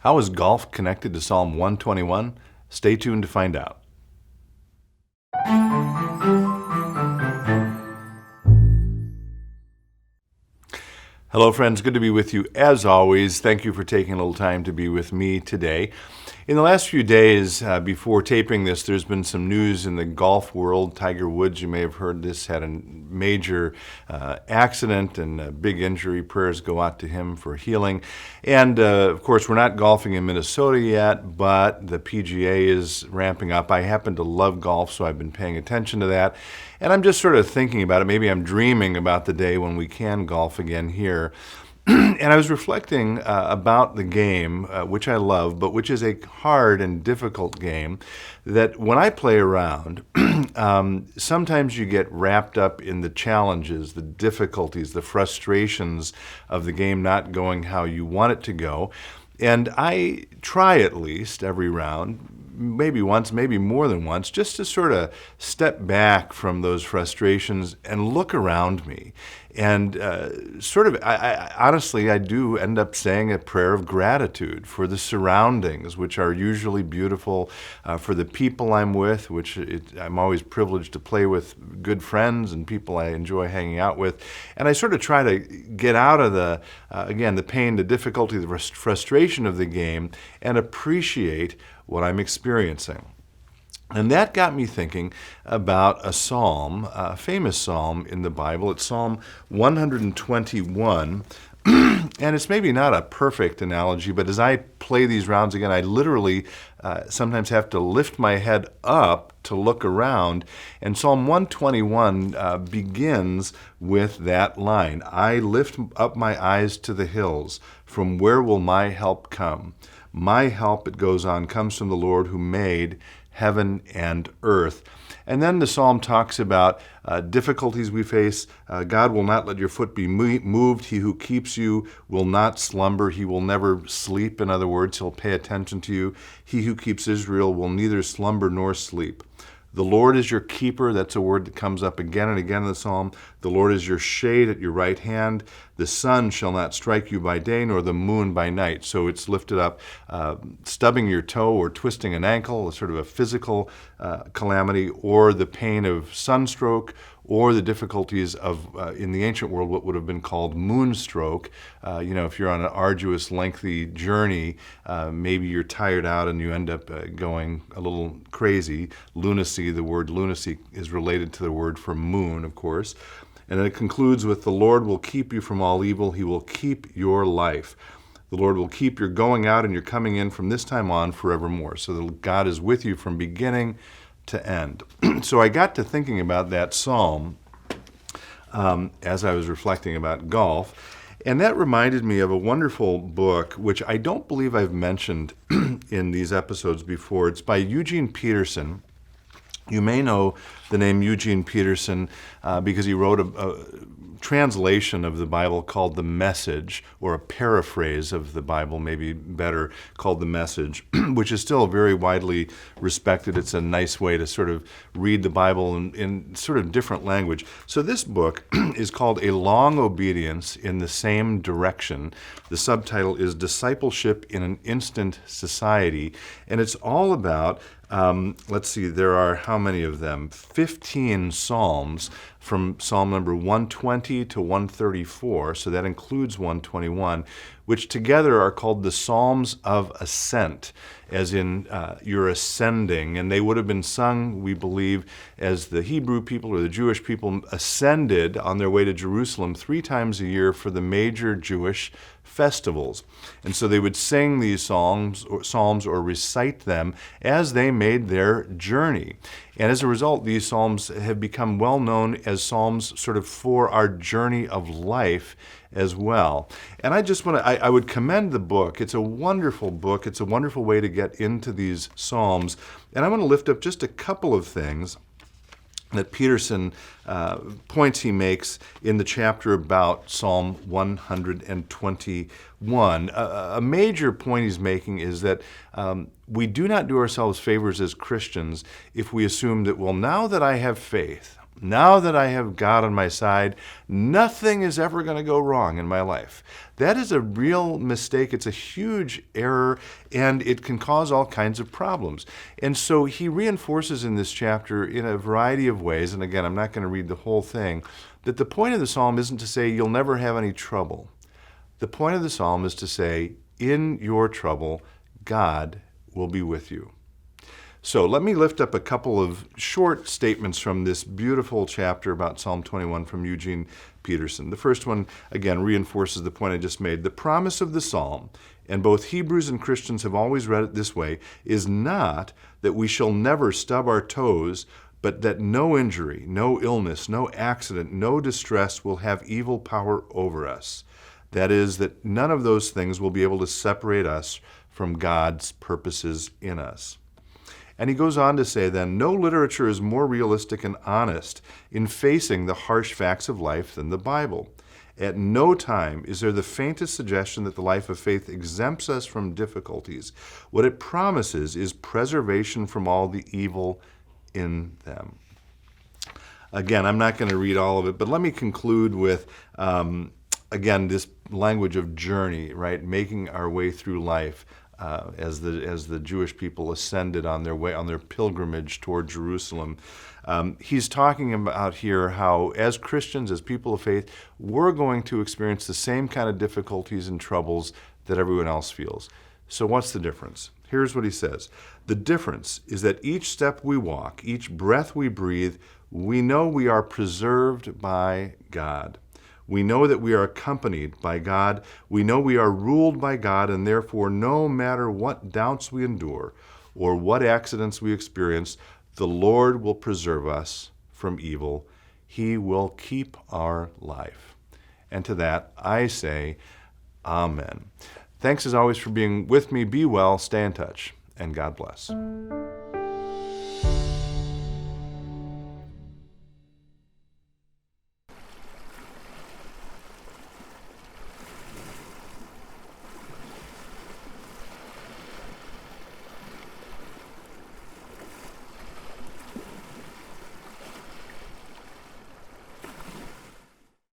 How is golf connected to Psalm 121? Stay tuned to find out. Hello, friends. Good to be with you as always. Thank you for taking a little time to be with me today. In the last few days before taping this, there's been some news in the golf world. Tiger Woods, you may have heard this, had a major accident and a big injury. Prayers go out to him for healing. And of course, we're not golfing in Minnesota yet, but the PGA is ramping up. I happen to love golf, so I've been paying attention to that. And I'm just sort of thinking about it. Maybe I'm dreaming about the day when we can golf again here. And I was reflecting about the game, which I love, but which is a hard and difficult game, that when I play around, sometimes you get wrapped up in the challenges, the difficulties, the frustrations of the game not going how you want it to go. And I try at least every round, maybe once, maybe more than once, just to sort of step back from those frustrations and look around me. And honestly, I do end up saying a prayer of gratitude for the surroundings, which are usually beautiful, for the people I'm with, I'm always privileged to play with good friends and people I enjoy hanging out with. And I sort of try to get out of the pain, the difficulty, the frustration of the game and appreciate what I'm experiencing. And that got me thinking about a psalm, a famous psalm in the Bible. It's Psalm 121. And it's maybe not a perfect analogy, but as I play these rounds again, I literally sometimes have to lift my head up to look around. And Psalm 121 begins with that line, I lift up my eyes to the hills. From where will my help come? My help, it goes on, comes from the Lord who made heaven and earth. And then the psalm talks about difficulties we face. God will not let your foot be moved. He who keeps you will not slumber. He will never sleep. In other words, he'll pay attention to you. He who keeps Israel will neither slumber nor sleep. The Lord is your keeper. That's a word that comes up again and again in the psalm. The Lord is your shade at your right hand. The sun shall not strike you by day, nor the moon by night. So it's lifted up, stubbing your toe or twisting an ankle, sort of a physical calamity, or the pain of sunstroke, or the difficulties of, in the ancient world, what would have been called moonstroke. If you're on an arduous, lengthy journey, maybe you're tired out and you end up going a little crazy. Lunacy, the word lunacy is related to the word for moon, of course. And then it concludes with, the Lord will keep you from all evil. He will keep your life. The Lord will keep your going out and your coming in from this time on forevermore. So that God is with you from beginning to end. So I got to thinking about that psalm as I was reflecting about golf. And that reminded me of a wonderful book, which I don't believe I've mentioned in these episodes before. It's by Eugene Peterson. You may know the name Eugene Peterson because he wrote a translation of the Bible called The Message, or a paraphrase of the Bible, maybe better, called The Message, which is still very widely respected. It's a nice way to sort of read the Bible in sort of different language. So this book is called A Long Obedience in the Same Direction. The subtitle is Discipleship in an Instant Society, and it's all about there are how many of them? 15 Psalms from Psalm number 120 to 134, so that includes 121, which together are called the Psalms of Ascent, as in you're ascending. And they would have been sung, we believe, as the Hebrew people or the Jewish people ascended on their way to Jerusalem 3 times a year for the major Jewish festivals. And so they would sing these psalms or recite them as they made their journey. And as a result, these psalms have become well known as psalms sort of for our journey of life as well. And I would commend the book. It's a wonderful book. It's a wonderful way to get into these psalms. And I want to lift up just a couple of things that Peterson points he makes in the chapter about Psalm 121. A major point he's making is that we do not do ourselves favors as Christians if we assume that, well, now that I have faith, Now that I have God on my side, nothing is ever going to go wrong in my life. That is a real mistake. It's a huge error, and it can cause all kinds of problems. And so he reinforces in this chapter in a variety of ways, and again, I'm not going to read the whole thing, that the point of the psalm isn't to say you'll never have any trouble. The point of the psalm is to say, in your trouble, God will be with you. So let me lift up a couple of short statements from this beautiful chapter about Psalm 21 from Eugene Peterson. The first one, again, reinforces the point I just made. The promise of the psalm, and both Hebrews and Christians have always read it this way, is not that we shall never stub our toes, but that no injury, no illness, no accident, no distress will have evil power over us. That is, that none of those things will be able to separate us from God's purposes in us. And he goes on to say then, no literature is more realistic and honest in facing the harsh facts of life than the Bible. At no time is there the faintest suggestion that the life of faith exempts us from difficulties. What it promises is preservation from all the evil in them. Again, I'm not going to read all of it, but let me conclude with, again, this language of journey, right? Making our way through life. As the Jewish people ascended on their pilgrimage toward Jerusalem. He's talking about here how, as Christians, as people of faith, we're going to experience the same kind of difficulties and troubles that everyone else feels. So what's the difference? Here's what he says. The difference is that each step we walk, each breath we breathe, we know we are preserved by God. We know that we are accompanied by God. We know we are ruled by God, and therefore, no matter what doubts we endure or what accidents we experience, the Lord will preserve us from evil. He will keep our life. And to that, I say, Amen. Thanks as always for being with me. Be well, stay in touch, and God bless.